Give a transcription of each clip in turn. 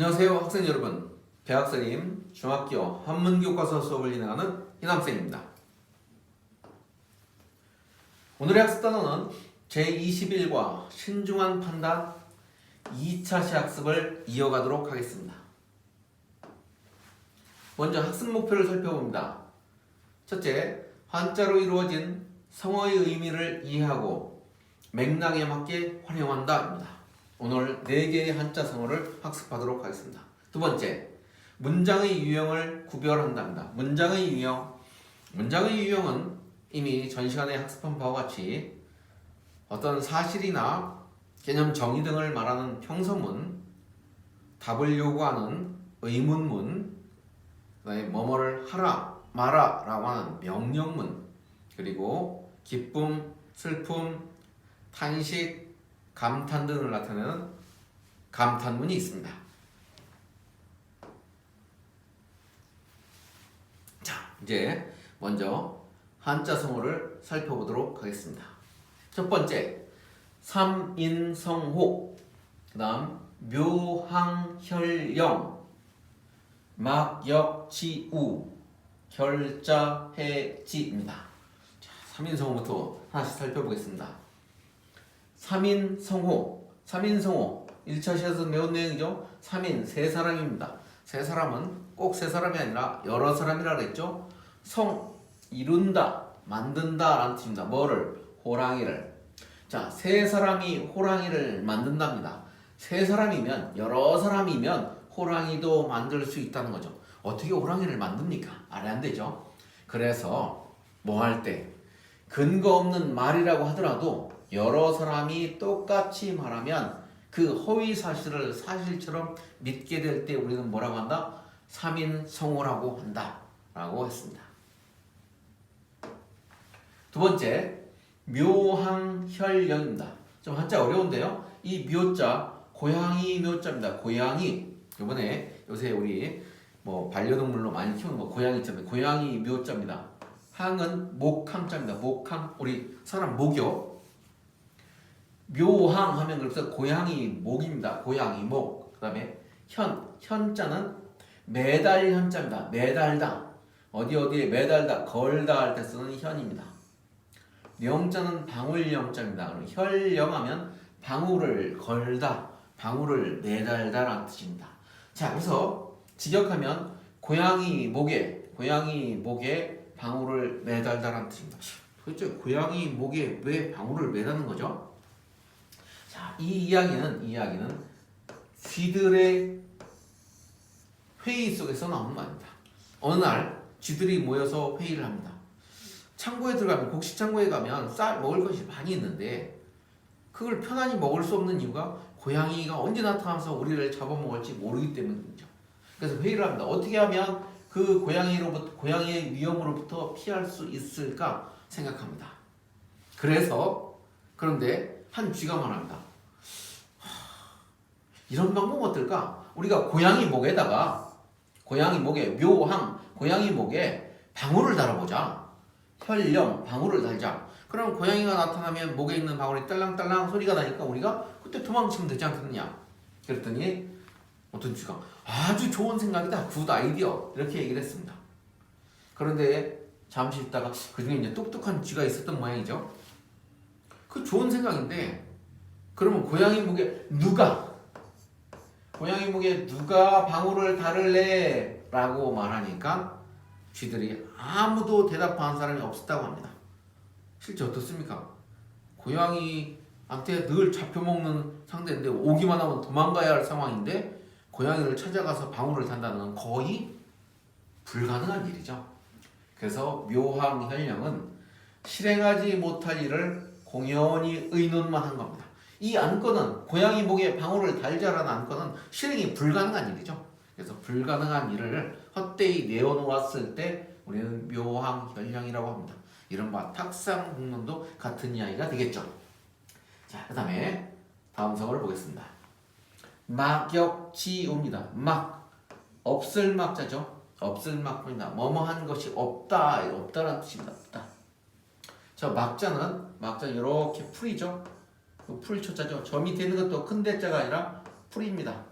안녕하세요 학생 여러분, 배학선임 중학교 한문교과서 수업을 진행하는 이남생입니다. 오늘의 학습 단어는 제21과 신중한 판단 2차 시학습을 이어가도록 하겠습니다. 먼저 학습 목표를 살펴봅니다. 첫째, 한자로 이루어진 성어의 의미를 이해하고 맥락에 맞게 활용한다입니다. 오늘 4개의 한자 성어를 학습하도록 하겠습니다. 두 번째, 문장의 유형을 구별한답니다. 문장의 유형은 이미 전 시간에 학습한 바와 같이 어떤 사실이나 개념 정의 등을 말하는 평서문, 답을 요구하는 의문문, 그다음에 뭐뭐를 하라, 마라 라고 하는 명령문, 그리고 기쁨, 슬픔, 탄식, 감탄 등을 나타내는 감탄문이 있습니다. 자, 이제 먼저 한자 성어를 살펴보도록 하겠습니다. 첫 번째, 삼인성호, 그 다음 묘항혈영, 막역지우, 결자해지입니다. 자, 삼인성호부터 하나씩 살펴보겠습니다. 삼인성호 1차 시에서 배운 내용이죠. 3인, 세 사람입니다. 세 사람은 꼭 세 사람이 아니라 여러 사람이라 그랬죠. 성, 이룬다, 만든다 라는 뜻입니다. 뭐를? 호랑이를. 자, 세 사람이 호랑이를 만든답니다. 세 사람이면, 여러 사람이면 호랑이도 만들 수 있다는 거죠. 어떻게 호랑이를 만듭니까? 말이 안 되죠. 그래서 뭐 할 때 근거 없는 말이라고 하더라도 여러 사람이 똑같이 말하면 그 허위 사실을 사실처럼 믿게 될 때 우리는 뭐라고 한다? 삼인성호라고 한다 라고 했습니다. 두 번째, 묘항혈영입니다. 좀 한자 어려운데요. 이 묘자, 고양이 묘자입니다. 고양이, 요새 우리 반려동물로 많이 키우는 거 고양이 있잖아요. 고양이 묘자입니다. 항은 목항자입니다. 목항, 우리 사람 목요. 묘항 하면 그래서 고양이 목입니다. 고양이 목. 그 다음에 현자는 매달 현자입니다. 매달다. 어디에 매달다, 걸다 할 때 쓰는 현입니다. 영자는 방울 영자입니다. 그럼 혈영 하면 방울을 걸다, 방울을 매달다 라는 뜻입니다. 자, 그래서 직역하면 고양이 목에 방울을 매달다 라는 뜻입니다. 도대체 고양이 목에 왜 방울을 매다는 거죠? 자, 이 이야기는 쥐들의 회의 속에서 나오는 말입니다. 어느 날 쥐들이 모여서 회의를 합니다. 창고에 들어가면, 곡식창고에 가면 먹을 것이 많이 있는데 그걸 편안히 먹을 수 없는 이유가 고양이가 언제 나타나서 우리를 잡아먹을지 모르기 때문이죠. 그래서 회의를 합니다. 어떻게 하면 그 고양이의 위험으로부터 피할 수 있을까 생각합니다. 그런데 한 쥐가 말합니다. 이런 방법 어떨까? 우리가 고양이 목에 묘항, 고양이 목에 방울을 달아보자. 혈령, 방울을 달자. 그럼 고양이가 나타나면 목에 있는 방울이 딸랑딸랑 소리가 나니까 우리가 그때 도망치면 되지 않겠느냐. 그랬더니 어떤 쥐가 아주 좋은 생각이다, 굿 아이디어, 이렇게 얘기를 했습니다. 그런데 잠시 있다가 그 중에 이제 똑똑한 쥐가 있었던 모양이죠. 그 좋은 생각인데 그러면 고양이 목에 누가 방울을 달을래? 라고 말하니까 쥐들이 아무도 대답하는 사람이 없었다고 합니다. 실제 어떻습니까? 고양이한테 늘 잡혀먹는 상대인데 오기만 하면 도망가야 할 상황인데 고양이를 찾아가서 방울을 단다는 건 거의 불가능한 일이죠. 그래서 묘항혈령은 실행하지 못할 일을 공연히 의논만 한 겁니다. 이 안건은 고양이 목에 방울을 달자라는 안건은 실행이 불가능한 일이죠. 그래서 불가능한 일을 헛되이 내어놓았을 때 우리는 묘항혈령이라고 합니다. 이른바 탁상공론도 같은 이야기가 되겠죠. 자, 그 다음에 다음 성어를 보겠습니다. 막역지우입니다. 없을 막자죠. 없을 막입니다. 뭐뭐한 것이 없다라는 뜻입니다. 없다. 자, 막자는 이렇게 풀이죠. 풀초자죠. 저 밑에 있는 것도 큰 대자가 아니라 풀입니다.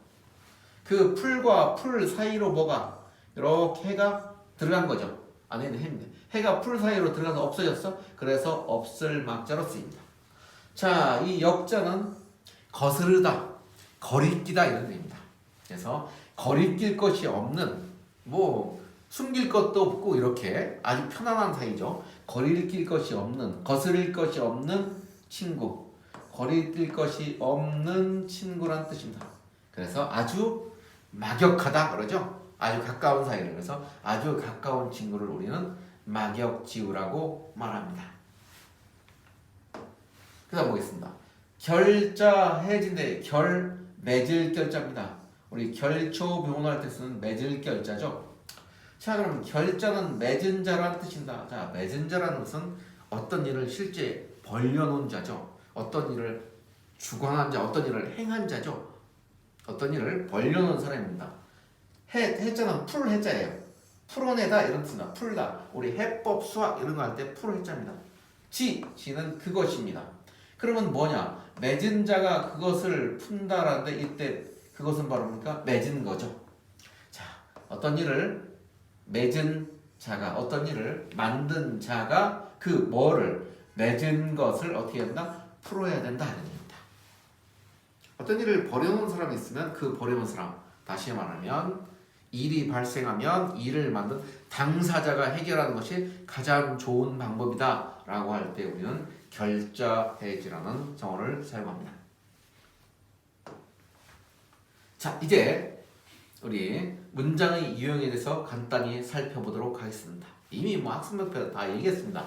그 풀과 풀 사이로 뭐가 이렇게 해가 들어간 거죠. 안에는 해인데 해가 풀 사이로 들어가서 없어졌어. 그래서 없을 막자로 쓰입니다. 자, 이 역자는 거스르다, 거리끼다 이런 의미입니다. 그래서 거리낄 것이 없는 뭐 숨길 것도 없고 이렇게 아주 편안한 사이죠. 거리낄 것이 없는, 거스릴 것이 없는 친구, 거리낄 것이 없는 친구란 뜻입니다. 그래서 아주 막역하다 그러죠. 아주 가까운 사이를. 그래서 아주 가까운 친구를 우리는 막역지우라고 말합니다. 그 다음 보겠습니다. 결자 해진데 결 맺을 결자입니다. 우리 결초 병원할 때 쓰는 맺을 결자죠. 자, 그럼 결자는 맺은 자라는 뜻입니다. 자, 맺은 자라는 것은 어떤 일을 실제 벌려놓은 자죠. 어떤 일을 주관한 자, 어떤 일을 행한 자죠. 어떤 일을 벌려놓은 사람입니다. 해자는 풀 해자예요. 풀어내다 이런 뜻입니다. 풀다. 우리 해법 수학 이런 거 할 때 풀 해자입니다. 지는 그것입니다. 그러면 뭐냐? 맺은 자가 그것을 푼다라는데 이때 그것은 바로 뭡니까? 맺은 거죠. 자, 어떤 일을 맺은 자가, 어떤 일을 만든 자가 그 뭐를 맺은 것을 어떻게 한다? 풀어야 된다 하는 얘기입니다. 어떤 일을 벌여놓은 사람이 있으면 그 벌여놓은 사람, 다시 말하면 일이 발생하면 일을 만든 당사자가 해결하는 것이 가장 좋은 방법이다 라고 할 때 우리는 결자해지라는 정어를 사용합니다. 자, 이제 우리 문장의 유형에 대해서 간단히 살펴보도록 하겠습니다. 이미 뭐 학습목표 다 얘기했습니다.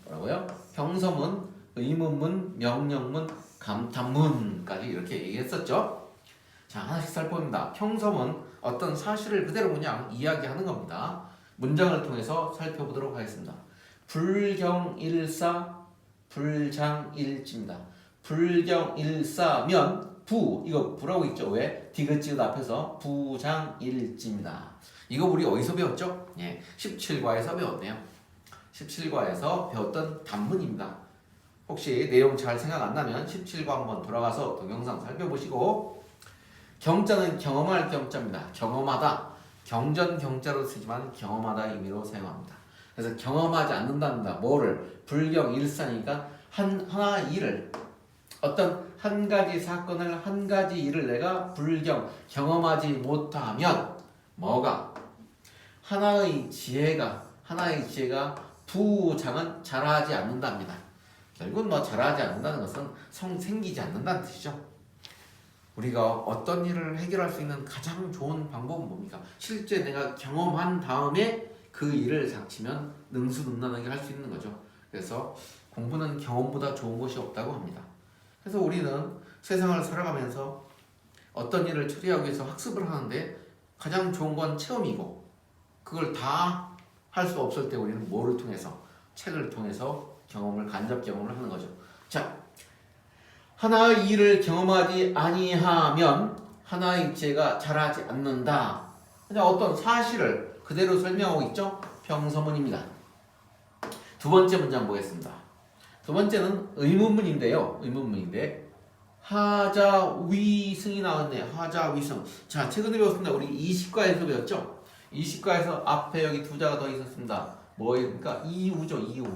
뭐라고요? 형서문, 의문문, 명령문, 감탄문까지 이렇게 얘기했었죠. 자, 하나씩 살펴봅니다. 형서문, 어떤 사실을 그대로 그냥 이야기하는 겁니다. 문장을 통해서 살펴보도록 하겠습니다. 불경일사, 불장일지입니다. 불경일사면 부, 이거 부라고 있죠. 왜? 디귿지읒 앞에서 부장일지입니다. 이거 우리 어디서 배웠죠? 예, 17과에서 배웠네요. 17과에서 배웠던 단문입니다. 혹시 내용 잘 생각 안 나면 17과 한번 돌아가서 동영상 살펴보시고, 경자는 경험할 경자입니다. 경험하다. 경전 경자로 쓰지만 경험하다 의미로 사용합니다. 그래서 경험하지 않는답니다. 뭐를? 불경일사니까 하나 일을, 어떤 한 가지 사건을, 한 가지 일을 내가 경험하지 못하면 뭐가? 하나의 지혜가 부장은 자라지 않는답니다. 결국은 뭐 자라지 않는다는 것은 생기지 않는다는 뜻이죠. 우리가 어떤 일을 해결할 수 있는 가장 좋은 방법은 뭡니까? 실제 내가 경험한 다음에 그 일을 닥치면 능수능란하게 할 수 있는 거죠. 그래서 공부는 경험보다 좋은 것이 없다고 합니다. 그래서 우리는 세상을 살아가면서 어떤 일을 처리하기 위해서 학습을 하는데 가장 좋은 건 체험이고, 그걸 다 할 수 없을 때 우리는 뭐를 통해서? 책을 통해서 간접 경험을 하는 거죠. 자, 하나의 일을 경험하지 아니하면 하나의 지혜가 자라지 않는다. 어떤 사실을 그대로 설명하고 있죠? 평서문입니다. 두 번째 문장 보겠습니다. 두 번째는 의문문인데요. 의문문인데 하자위승이 나왔네요. 하자위승. 자, 최근에 배웠습니다. 우리 이시과에서 배웠죠? 이시과에서 앞에 여기 두 자가 더 있었습니다. 뭐입니까? 이우죠. 이우.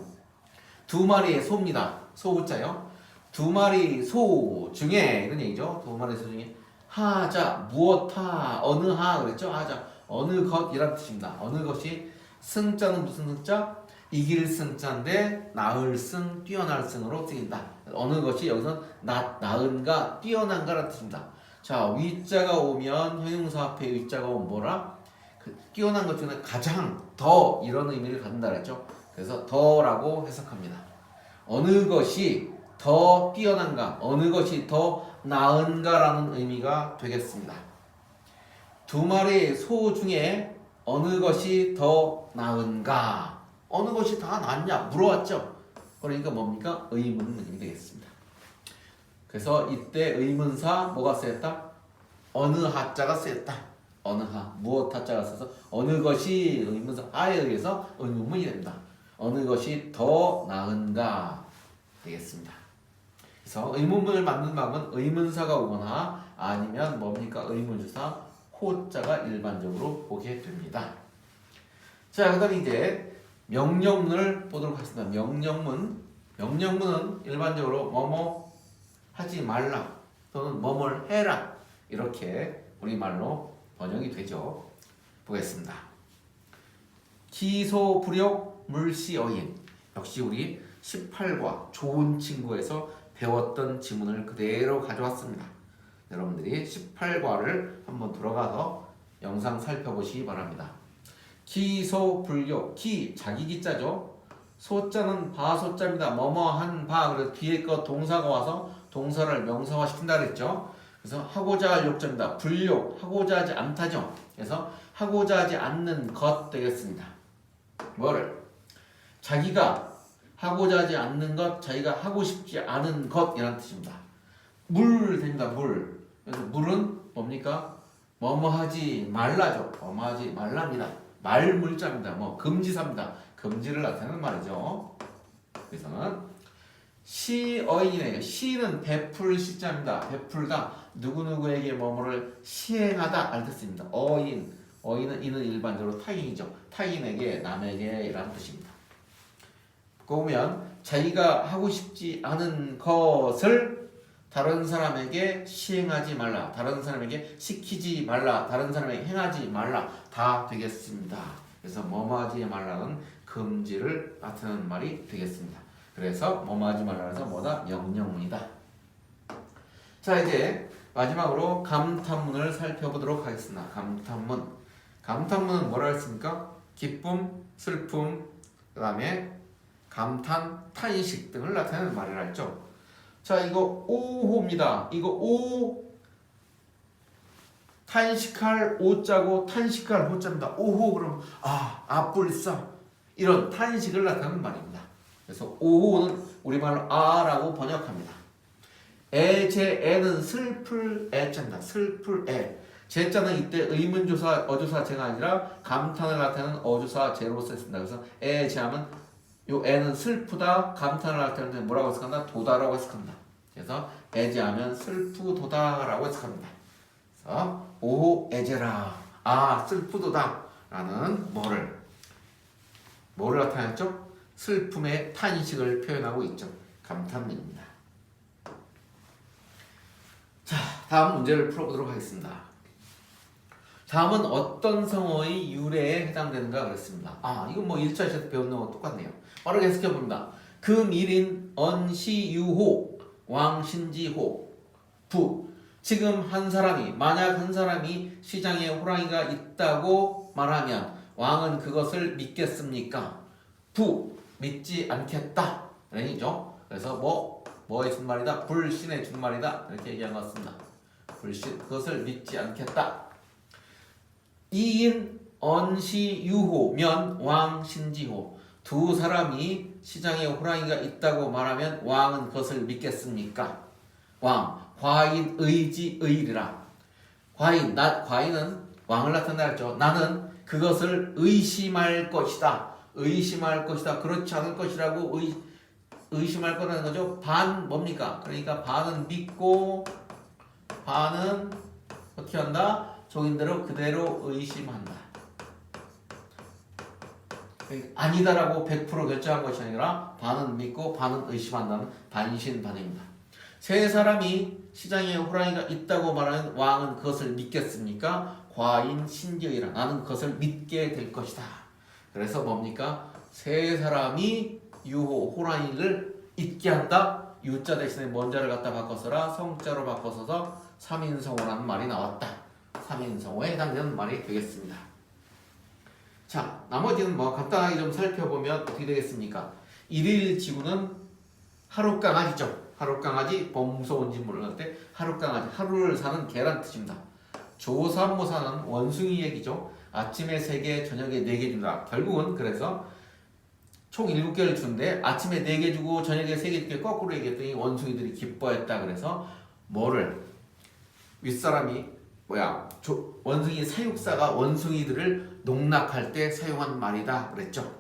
두 마리의 소입니다. 소우자요. 두 마리 소 중에 이런 얘기죠. 두 마리 소 중에 하자 무엇하 어느 하 그랬죠. 하자 어느 것이란 뜻입니다. 어느 것이 승자는 무슨 승자? 이길 승자인데 나을 승, 뛰어날 승으로 쓰인다. 어느 것이 여기서 나은가, 뛰어난가라는 뜻입니다. 자, 위자가 오면 형용사 앞에 위자가 오면 뭐라? 뛰어난 것 중에 가장, 더 이런 의미를 갖는다 그랬죠. 그래서 더라고 해석합니다. 어느 것이 더 뛰어난가, 어느 것이 더 나은가라는 의미가 되겠습니다. 두 마리 소 중에 어느 것이 더 나은가, 어느 것이 더 낫냐 물어왔죠. 그러니까 뭡니까? 의문문이 되겠습니다. 그래서 이때 의문사 뭐가 쓰였다? 어느 하자가 쓰였다. 어느 하, 무엇 하자가 써서 어느 것이 의문사 하에 의해서 의문문이 됩니다. 어느 것이 더 나은가 되겠습니다. 그래서 의문문을 만든 방법은 의문사가 오거나 아니면 뭡니까? 의문주사 호자가 일반적으로 보게 됩니다. 자, 그다음 이제 명령문을 보도록 하겠습니다. 명령문은 일반적으로 뭐뭐 하지 말라 또는 뭐뭘 해라 이렇게 우리말로 번역이 되죠. 보겠습니다. 기소불역 물시어인 역시 우리 18과 좋은 친구에서 배웠던 지문을 그대로 가져왔습니다. 여러분들이 18과를 한번 들어가서 영상 살펴보시기 바랍니다. 기소불역, 기 자기 기자죠. 소자는 바소자입니다. 뭐뭐한 바. 그래서 뒤에 거 동사가 와서 동사를 명사화 시킨다 그랬죠. 그래서 하고자 할 욕자입니다. 불욕, 하고자 하지 않다죠. 그래서 하고자 하지 않는 것 되겠습니다. 뭐를? 자기가 하고자 하지 않는 것, 자기가 하고 싶지 않은 것이라는 뜻입니다. 물 됩니다. 물. 그래서 물은 뭡니까? 뭐뭐 하지 말라죠. 뭐뭐 하지 말랍니다. 말물자입니다. 뭐 금지사입니다. 금지를 나타내는 말이죠. 그래서는 시어인이에요. 시는 베풀 시자입니다. 베풀다. 누구누구에게 뭐뭐를 시행하다 알 뜻입니다. 어인은 이는 일반적으로 타인이죠. 타인에게, 남에게 라는 뜻입니다. 그러면 자기가 하고 싶지 않은 것을 다른 사람에게 시행하지 말라, 다른 사람에게 시키지 말라, 다른 사람에게 행하지 말라 다 되겠습니다. 그래서 뭐뭐하지 말라는 금지를 나타내는 말이 되겠습니다. 그래서 뭐뭐하지 말라는 것은 뭐다? 명령문이다. 자, 이제 마지막으로 감탄문을 살펴보도록 하겠습니다. 감탄문은 뭐라 했습니까? 기쁨, 슬픔, 그 다음에 감탄, 탄식 등을 나타내는 말이라 했죠. 자, 이거 오호입니다. 이거 오 탄식할 오자고 탄식할 호자입니다. 오호 그러면 아뿔싸 이런 탄식을 나타내는 말입니다. 그래서 오호는 우리말로 아라고 번역합니다. 제에는 슬플 애자입니다. 슬플 애. 제자는 이때 의문조사 어조사 제가 아니라 감탄을 나타내는 어조사 제로 썼습니다. 그래서 제하면 요 애는 슬프다, 감탄을 나타낼 때 뭐라고 해석한다? 도다라고 해석한다. 그래서 애제하면 슬프도다라고 해석합니다. 그래서 오 애제라, 슬프도다 라는 뭐를 나타냈죠? 슬픔의 탄식을 표현하고 있죠. 감탄문입니다. 자, 다음 문제를 풀어보도록 하겠습니다. 다음은 어떤 성어의 유래에 해당되는가 그랬습니다. 이건 뭐 1차 시에서 배웠는 거 똑같네요. 빠르게 해석해 봅니다. 금일인 언시유호 왕신지호 부. 지금 만약 한 사람이 시장에 호랑이가 있다고 말하면 왕은 그것을 믿겠습니까? 부. 믿지 않겠다. 라는이죠. 그래서 뭐의 준말이다? 불신의 준말이다. 이렇게 얘기한 것 같습니다. 불신, 그것을 믿지 않겠다. 이인 언시유호면 왕신지호. 두 사람이 시장에 호랑이가 있다고 말하면 왕은 그것을 믿겠습니까? 과인 의지의리라. 과인은 왕을 나타내죠. 나는 그것을 의심할 것이다. 그렇지 않을 것이라고 의심할 거라는 거죠. 반 뭡니까? 그러니까 반은 믿고 반은 어떻게 한다? 종인대로 그대로 의심한다. 아니다라고 100% 결정한 것이 아니라 반은 믿고 반은 의심한다는 반신반의입니다. 세 사람이 시장에 호랑이가 있다고 말하는 왕은 그것을 믿겠습니까? 과인 신기이라. 나는 그것을 믿게 될 것이다. 그래서 뭡니까? 세 사람이 호랑이를 있게 한다. 유자 대신에 뭔자를 갖다 바꿔서라 성자로 바꿔서서 3인성어라는 말이 나왔다. 3인성어에 해당되는 말이 되겠습니다. 자, 나머지는 간단하게 좀 살펴보면 어떻게 되겠습니까? 일일 지구는 하룻강아지죠. 하룻강아지, 범소온 진물을 할 때 하룻강아지, 하루를 사는 개란 뜻입니다. 조삼모사는 원숭이 얘기죠. 아침에 3개, 저녁에 4개 준다. 결국은 그래서 총 7개를 주는데 아침에 4개 주고 저녁에 3개 주고 거꾸로 얘기했더니 원숭이들이 기뻐했다. 그래서 윗사람이 원숭이 사육사가 원숭이들을 농락할 때 사용한 말이다 그랬죠.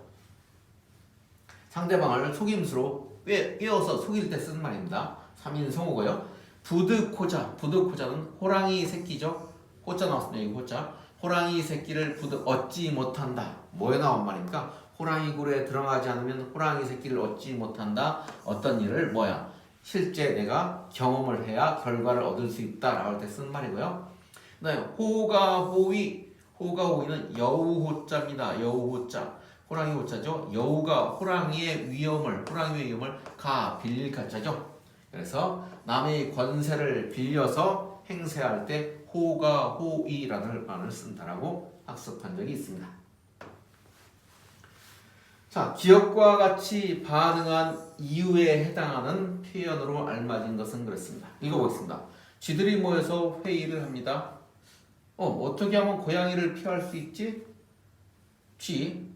상대방을 속임수로 꿰어서 속일 때 쓰는 말입니다. 3인성어고요. 부드코자는 호랑이 새끼죠. 호자 나왔습니다. 여기 호자. 호랑이 새끼를 얻지 못한다. 뭐에 나온 말입니까? 호랑이 굴에 들어가지 않으면 호랑이 새끼를 얻지 못한다. 어떤 일을 뭐야? 실제 내가 경험을 해야 결과를 얻을 수 있다라고 할 때 쓴 말이고요. 그다음에 호가호위는 여우호자입니다. 여우호자. 호랑이 호자죠. 여우가 호랑이의 위험을 빌릴 가짜죠. 그래서 남의 권세를 빌려서 행세할 때 호가호위라는 말을 쓴다라고 학습한 적이 있습니다. 자, 기업과 같이 반응한 이유에 해당하는 표현으로 알맞은 것은 그렇습니다. 읽어보겠습니다. 쥐들이 모여서 회의를 합니다. 어떻게 하면 고양이를 피할 수 있지? 쥐.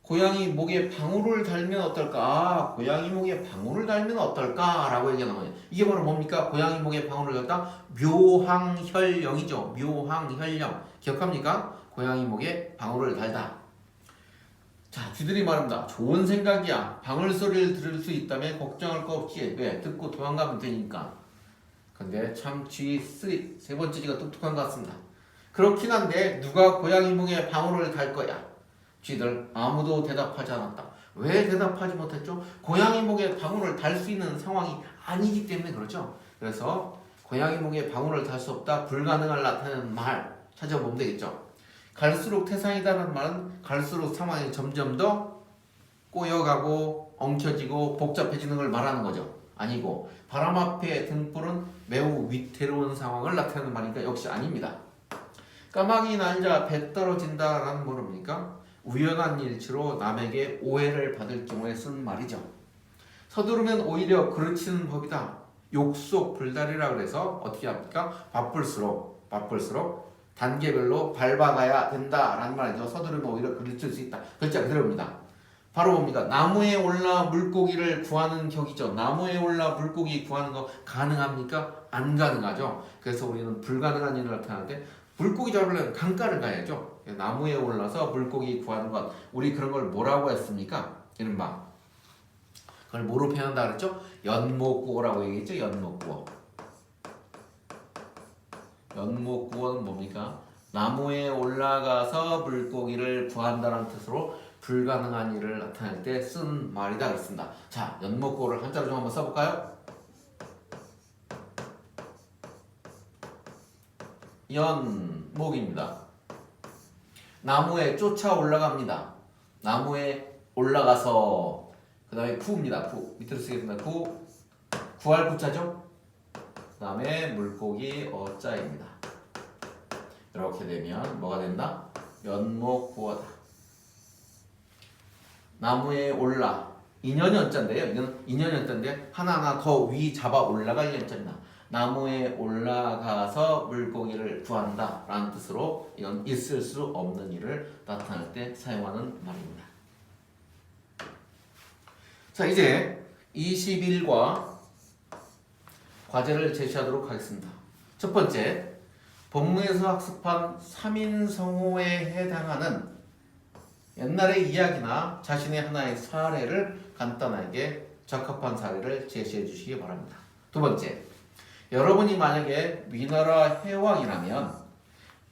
고양이 목에 방울을 달면 어떨까? 고양이 목에 방울을 달면 어떨까? 라고 얘기하는 거예요. 이게 바로 뭡니까? 고양이 목에 방울을 달다? 묘항혈령이죠. 묘항혈령. 기억합니까? 고양이 목에 방울을 달다. 자, 쥐들이 말합니다. 좋은 생각이야. 방울 소리를 들을 수 있다면 걱정할 거 없지. 왜? 듣고 도망가면 되니까. 근데 참 쥐 세 번째 쥐가 똑똑한 것 같습니다. 그렇긴 한데 누가 고양이 목에 방울을 달 거야? 쥐들 아무도 대답하지 않았다. 왜 대답하지 못했죠? 고양이 목에 방울을 달 수 있는 상황이 아니기 때문에 그렇죠. 그래서 고양이 목에 방울을 달 수 없다. 불가능을 나타내는 말 찾아보면 되겠죠. 갈수록 태산이다라는 말은 갈수록 상황이 점점 더 꼬여가고 엉켜지고 복잡해지는 걸 말하는 거죠. 아니고 바람 앞에 등불은 매우 위태로운 상황을 나타내는 말이니까 역시 아닙니다. 까마귀 날자 배 떨어진다라는 뭡니까? 우연한 일치로 남에게 오해를 받을 경우에 쓴 말이죠. 서두르면 오히려 그르치는 법이다. 욕속불달이라 그래서 어떻게 합니까? 바쁠수록 단계별로 밟아가야 된다라는 말이죠. 서두르면 오히려 그르칠 수 있다. 글자 그대로입니다. 바로 뭡니까? 나무에 올라 물고기를 구하는 격이죠. 나무에 올라 물고기 구하는 거 가능합니까? 안 가능하죠. 그래서 우리는 불가능한 일을 나타나는데 물고기 잡으려면 강가를 가야죠. 나무에 올라서 물고기 구하는 것. 우리 그런 걸 뭐라고 했습니까? 이른바 그걸 뭐로 표현한다 그랬죠? 연못구어라고 얘기했죠. 연못구어. 연못구어는 뭡니까? 나무에 올라가서 물고기를 구한다는 뜻으로 불가능한 일을 나타낼 때 쓴 말이다 그랬습니다. 자, 연못구어를 한자로 좀 한번 써볼까요? 연목입니다. 나무에 쫓아 올라갑니다. 나무에 올라가서 그 다음에 구입니다. 구 밑으로 쓰겠습니다. 구할 구자죠. 그 다음에 물고기 어자입니다. 이렇게 되면 뭐가 된다? 연목구어다. 나무에 올라 인연연자인데요. 인연연자인데 하나하나 더 위 잡아 올라갈 연자입니다. 나무에 올라가서 물고기를 구한다 라는 뜻으로 이건 있을 수 없는 일을 나타낼 때 사용하는 말입니다. 자, 이제 21과 과제를 제시하도록 하겠습니다. 첫 번째, 본문에서 학습한 3인성호에 해당하는 옛날의 이야기나 자신의 하나의 사례를 간단하게 적합한 사례를 제시해 주시기 바랍니다. 두 번째, 여러분이 만약에 위나라 해왕이라면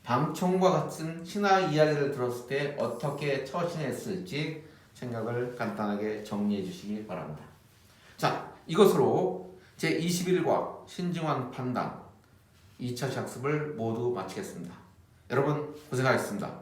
방총과 같은 신화 이야기를 들었을 때 어떻게 처신했을지 생각을 간단하게 정리해 주시기 바랍니다. 자, 이것으로 제21과 신중한 판단 2차 학습을 모두 마치겠습니다. 여러분 고생하셨습니다.